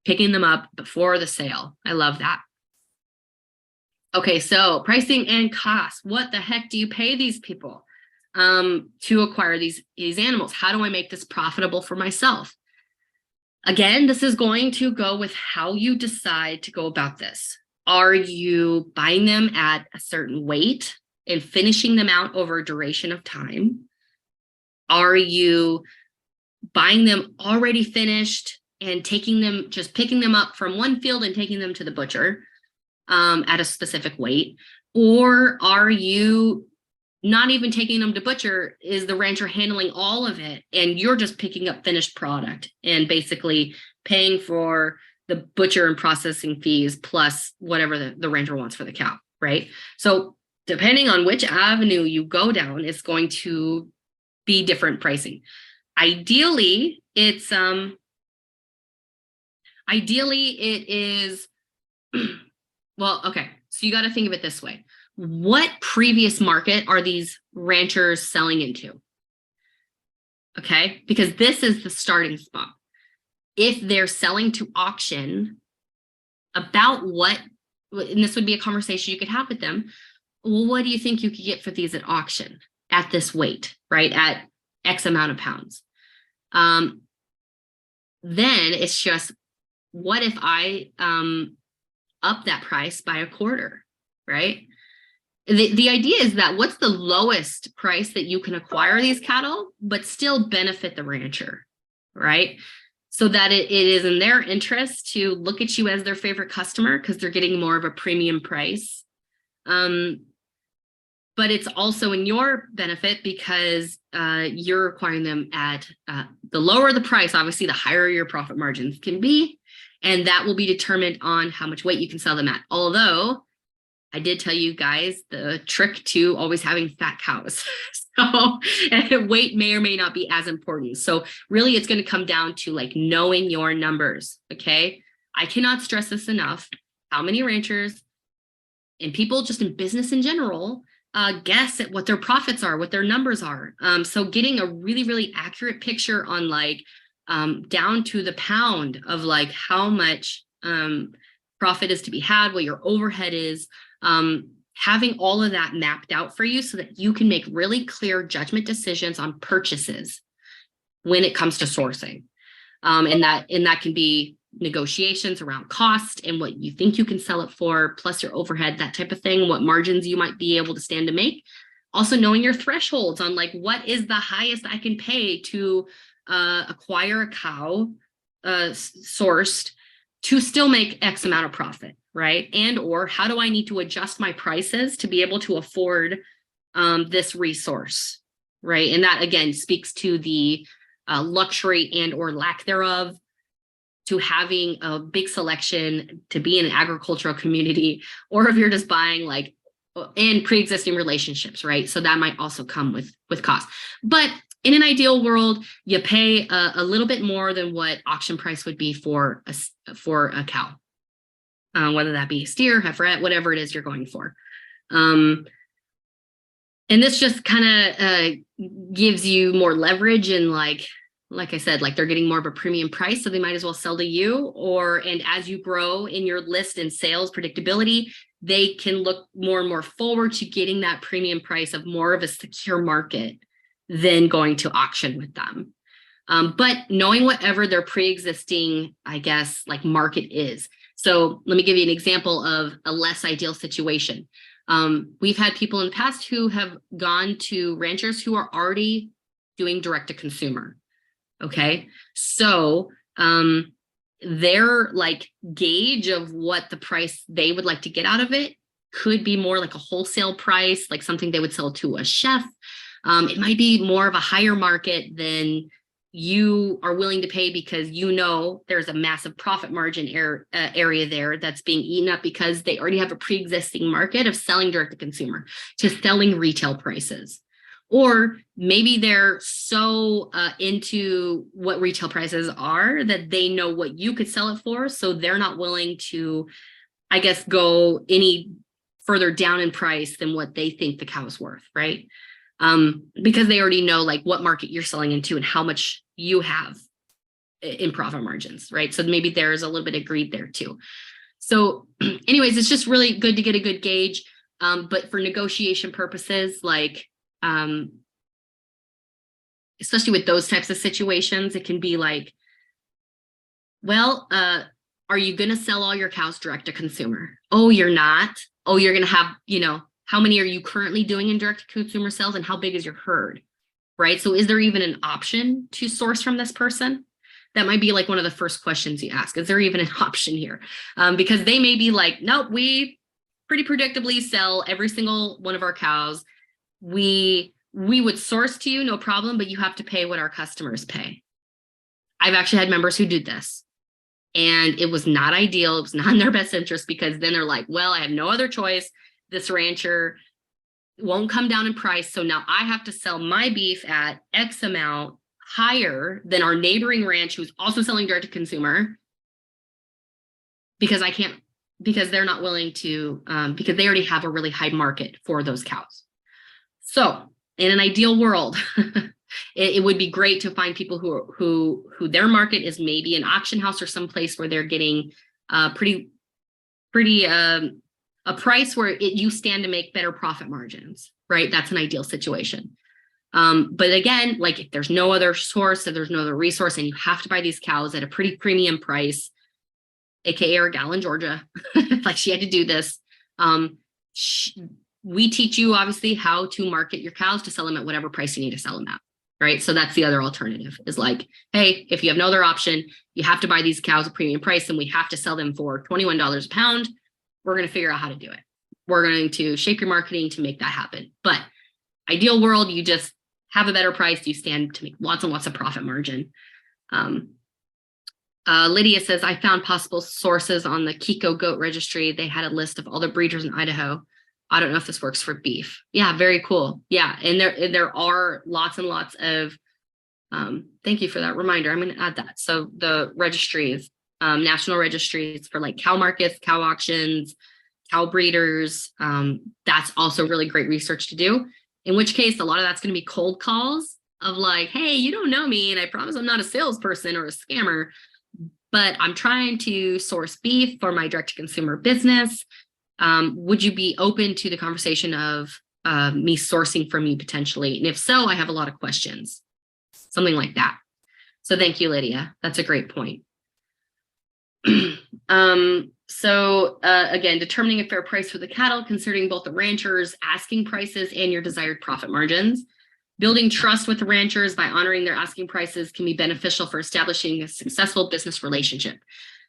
Picking them up before the sale. I love that. Okay, so pricing and costs. What the heck do you pay these people to acquire these animals? How do I make this profitable for myself? Again, this is going to go with how you decide to go about this. Are you buying them at a certain weight and finishing them out over a duration of time? Are you buying them already finished and picking them up from one field and taking them to the butcher at a specific weight? Or are you not even taking them to butcher? Is the rancher handling all of it and you're just picking up finished product and basically paying for the butcher and processing fees plus whatever the rancher wants for the cow, right? So depending on which avenue you go down, it's going to be different pricing. Ideally, it is, well, okay, so you got to think of it this way. What previous market are these ranchers selling into? Okay, because this is the starting spot. If they're selling to auction, about what, and this would be a conversation you could have with them, well, what do you think you could get for these at auction at this weight, right? At X amount of pounds. Then it's just, what if I up that price by a quarter, right? The idea is that what's the lowest price that you can acquire these cattle, but still benefit the rancher, right? So that it is in their interest to look at you as their favorite customer because they're getting more of a premium price. But it's also in your benefit because you're acquiring them at the lower the price, obviously, the higher your profit margins can be. And that will be determined on how much weight you can sell them at. Although I did tell you guys the trick to always having fat cows. So weight may or may not be as important. So really it's going to come down to like knowing your numbers. Okay. I cannot stress this enough. How many ranchers and people just in business in general guess at what their profits are, what their numbers are. So getting a really, really accurate picture on like down to the pound of like how much profit is to be had, what your overhead is, having all of that mapped out for you so that you can make really clear judgment decisions on purchases when it comes to sourcing. And that can be negotiations around cost and what you think you can sell it for, plus your overhead, that type of thing, what margins you might be able to stand to make. Also knowing your thresholds on like, what is the highest I can pay to acquire a cow sourced to still make X amount of profit, right? And or how do I need to adjust my prices to be able to afford this resource, right? And that again speaks to the luxury and or lack thereof, to having a big selection, to be in an agricultural community, or if you're just buying like and pre-existing relationships, right? So that might also come with cost. But in an ideal world, you pay a little bit more than what auction price would be for a cow, whether that be steer, heiferette, whatever it is you're going for. And this just kind of gives you more leverage, and like I said, like they're getting more of a premium price, so they might as well sell to you. And as you grow in your list and sales predictability, they can look more and more forward to getting that premium price of more of a secure market than going to auction with them. But knowing whatever their pre-existing, I guess, like market is. So let me give you an example of a less ideal situation. We've had people in the past who have gone to ranchers who are already doing direct to consumer. Okay. So their like gauge of what the price they would like to get out of it could be more like a wholesale price, like something they would sell to a chef. It might be more of a higher market than you are willing to pay, because you know there's a massive profit margin area there that's being eaten up because they already have a pre-existing market of selling direct to consumer to selling retail prices. Or maybe they're so into what retail prices are that they know what you could sell it for, so they're not willing to, I guess, go any further down in price than what they think the cow is worth, right? Because they already know like what market you're selling into and how much you have in profit margins, right? So maybe there's a little bit of greed there too. So anyways, it's just really good to get a good gauge. But for negotiation purposes, like, especially with those types of situations, it can be like, well, are you going to sell all your cows direct to consumer? Oh, you're not. Oh, you're going to have, how many are you currently doing in direct to consumer sales, and how big is your herd, right? So is there even an option to source from this person? That might be like one of the first questions you ask. Is there even an option here? Because they may be like, nope, we pretty predictably sell every single one of our cows. We would source to you, no problem, but you have to pay what our customers pay. I've actually had members who did this, and it was not ideal. It was not in their best interest, because then they're like, well, I have no other choice. This rancher won't come down in price, so now I have to sell my beef at X amount higher than our neighboring ranch who's also selling direct to consumer, because they're not willing to, because they already have a really high market for those cows. So in an ideal world, it would be great to find people who their market is maybe an auction house or someplace where they're getting pretty a price where you stand to make better profit margins, right? That's an ideal situation. But again, like if there's no other source, if there's no other resource, and you have to buy these cows at a pretty premium price, AKA our gal in Georgia, like she had to do this. We teach you obviously how to market your cows to sell them at whatever price you need to sell them at, right? So that's the other alternative, is like, hey, if you have no other option, you have to buy these cows at a premium price, and we have to sell them for $21 a pound. We're going to figure out how to do it. We're going to shape your marketing to make that happen. But ideal world, you just have a better price. You stand to make lots and lots of profit margin. Lydia says, I found possible sources on the Kiko Goat Registry. They had a list of all the breeders in Idaho. I don't know if this works for beef. Yeah, very cool. Yeah, and there are lots and lots of, thank you for that reminder. I'm going to add that. So the registries, national registries for like cow markets, cow auctions, cow breeders, that's also really great research to do. In which case, a lot of that's going to be cold calls of like, hey, you don't know me, and I promise I'm not a salesperson or a scammer, but I'm trying to source beef for my direct-to-consumer business. Would you be open to the conversation of me sourcing from you potentially? And if so, I have a lot of questions, something like that. So thank you, Lydia. That's a great point. So again, determining a fair price for the cattle, considering both the ranchers' asking prices and your desired profit margins. Building trust with the ranchers by honoring their asking prices can be beneficial for establishing a successful business relationship.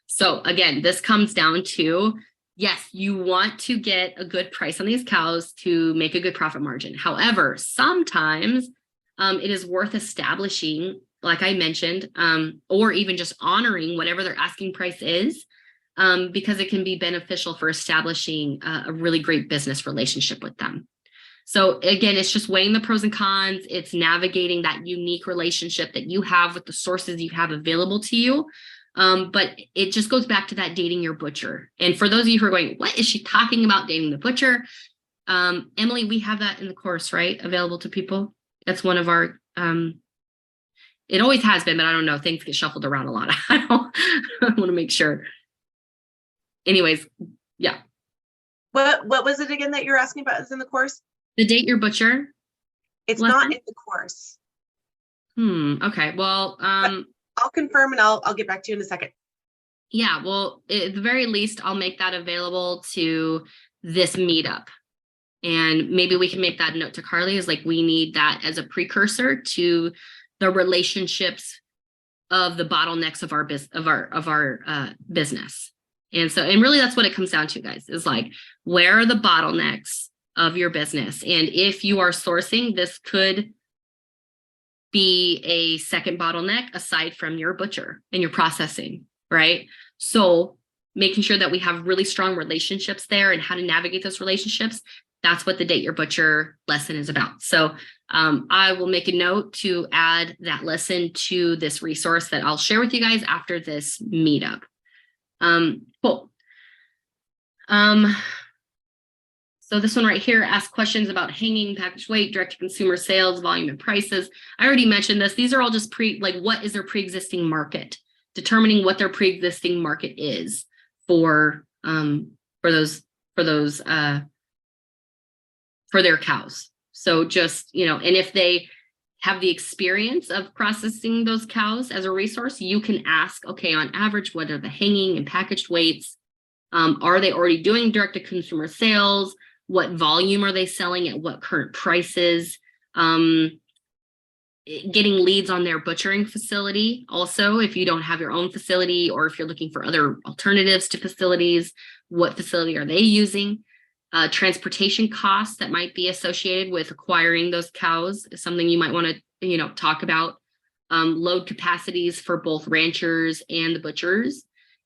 So again, this comes down to, yes, you want to get a good price on these cows to make a good profit margin. However, sometimes it is worth establishing, like I mentioned, or even just honoring whatever their asking price is, because it can be beneficial for establishing a really great business relationship with them. So again, it's just weighing the pros and cons. It's navigating that unique relationship that you have with the sources you have available to you. But it just goes back to that dating your butcher. And for those of you who are going, what is she talking about, dating the butcher? Emily, we have that in the course, right? Available to people. That's one of our, it always has been, but I don't know. Things get shuffled around a lot. I want to make sure. Anyways, yeah. What was it again that you're asking about is in the course? The date your butcher. It's lesson? not in the course. Okay. Well, I'll confirm and I'll get back to you in a second. Yeah, well, at the very least, I'll make that available to this meetup. And maybe we can make that note to Carly, is like, we need that as a precursor to the relationships of the bottlenecks of our business. And so, and really that's what it comes down to, guys, is like, where are the bottlenecks of your business? And if you are sourcing, this could be a second bottleneck aside from your butcher and your processing, right? So making sure that we have really strong relationships there and how to navigate those relationships, that's what the Date Your Butcher lesson is about. So I will make a note to add that lesson to this resource that I'll share with you guys after this meetup. Cool. So this one right here asks questions about hanging, package weight, direct-to-consumer sales, volume, and prices. I already mentioned this. These are all just what is their pre-existing market? Determining what their pre-existing market is for their cows. So just, and if they have the experience of processing those cows as a resource, you can ask, okay, on average, what are the hanging and packaged weights? Are they already doing direct-to-consumer sales? What volume are they selling at what current prices? Getting leads on their butchering facility. Also, if you don't have your own facility, or if you're looking for other alternatives to facilities, what facility are they using? Transportation costs that might be associated with acquiring those cows is something you might want to, talk about. Load capacities for both ranchers and the butchers.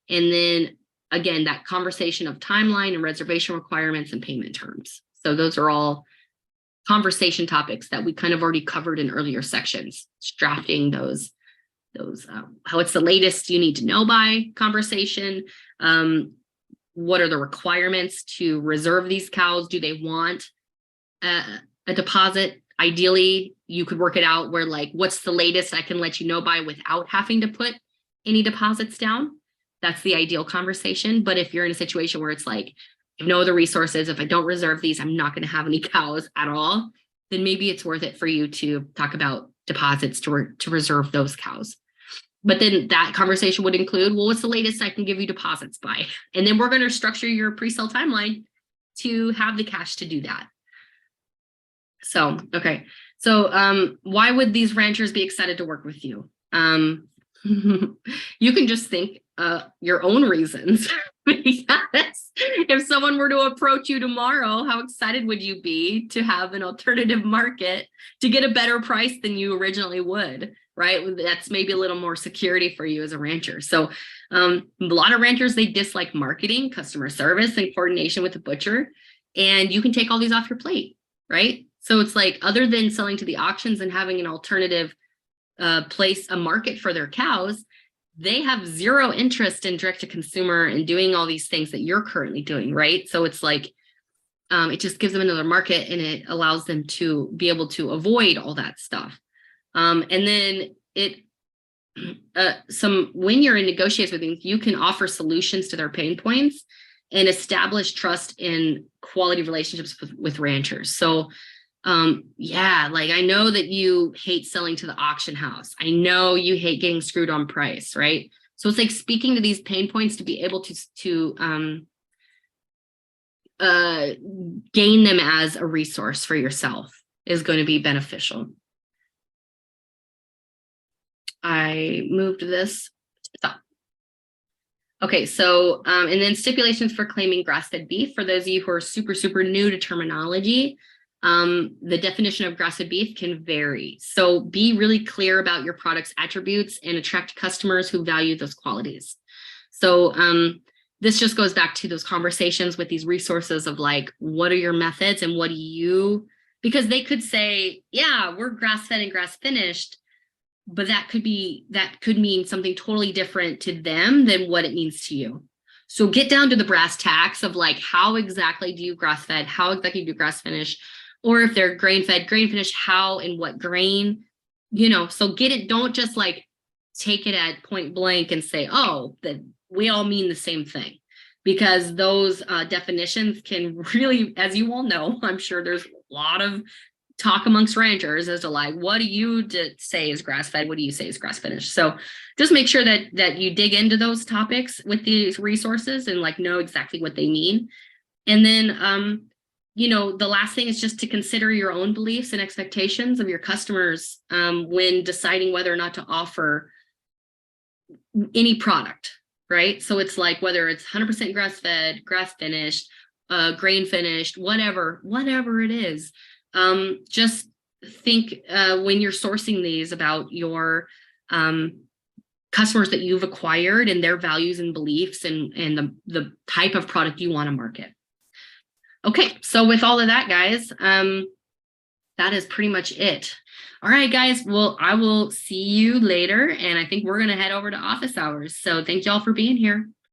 And then again, that conversation of timeline and reservation requirements and payment terms. So those are all conversation topics that we kind of already covered in earlier sections. Drafting those how it's the latest you need to know by conversation. What are the requirements to reserve these cows? Do they want a deposit? Ideally, you could work it out where, like, what's the latest I can let you know by without having to put any deposits down? That's the ideal conversation. But if you're in a situation where it's like, I have no other resources, if I don't reserve these, I'm not going to have any cows at all, then maybe it's worth it for you to talk about deposits to reserve those cows. But then that conversation would include, well, what's the latest I can give you deposits by? And then we're going to structure your pre-sale timeline to have the cash to do that. So, okay. So why would these ranchers be excited to work with you? You can just think your own reasons. Because if someone were to approach you tomorrow, how excited would you be to have an alternative market to get a better price than you originally would, right? That's maybe a little more security for you as a rancher. So a lot of ranchers, they dislike marketing, customer service, and coordination with the butcher. And you can take all these off your plate, right? So it's like, other than selling to the auctions and having an alternative place, a market for their cows, they have zero interest in direct to consumer and doing all these things that you're currently doing, right? So it's like, it just gives them another market, and it allows them to be able to avoid all that stuff. And then when you're in negotiations with them, you can offer solutions to their pain points and establish trust and quality relationships with ranchers. So yeah, like, I know that you hate selling to the auction house. I know you hate getting screwed on price, right? So it's like speaking to these pain points to be able to gain them as a resource for yourself is going to be beneficial. I moved this. Stop. Okay, so and then stipulations for claiming grass-fed beef. For those of you who are super new to terminology, the definition of grass-fed beef can vary. So be really clear about your product's attributes and attract customers who value those qualities. So this just goes back to those conversations with these resources of like, what are your methods and what do you, because they could say, yeah, we're grass fed and grass finished, but that could mean something totally different to them than what it means to you. So get down to the brass tacks of like, how exactly do you grass fed? How exactly do you grass finish? Or if they're grain fed, grain finished, how and what grain, so get it. Don't just like take it at point blank and say, oh, that we all mean the same thing, because those definitions can really, as you all know, I'm sure there's a lot of talk amongst ranchers as to like, what do you say is grass fed? What do you say is grass finished? So just make sure that you dig into those topics with these resources and like know exactly what they mean. And then, the last thing is just to consider your own beliefs and expectations of your customers when deciding whether or not to offer any product, right? So it's like, whether it's 100% grass fed, grass finished, grain finished, whatever it is. Just think when you're sourcing these about your customers that you've acquired and their values and beliefs and the type of product you want to market. Okay, so with all of that, guys, that is pretty much it. All right, guys, well, I will see you later, and I think we're going to head over to office hours. So thank y'all for being here.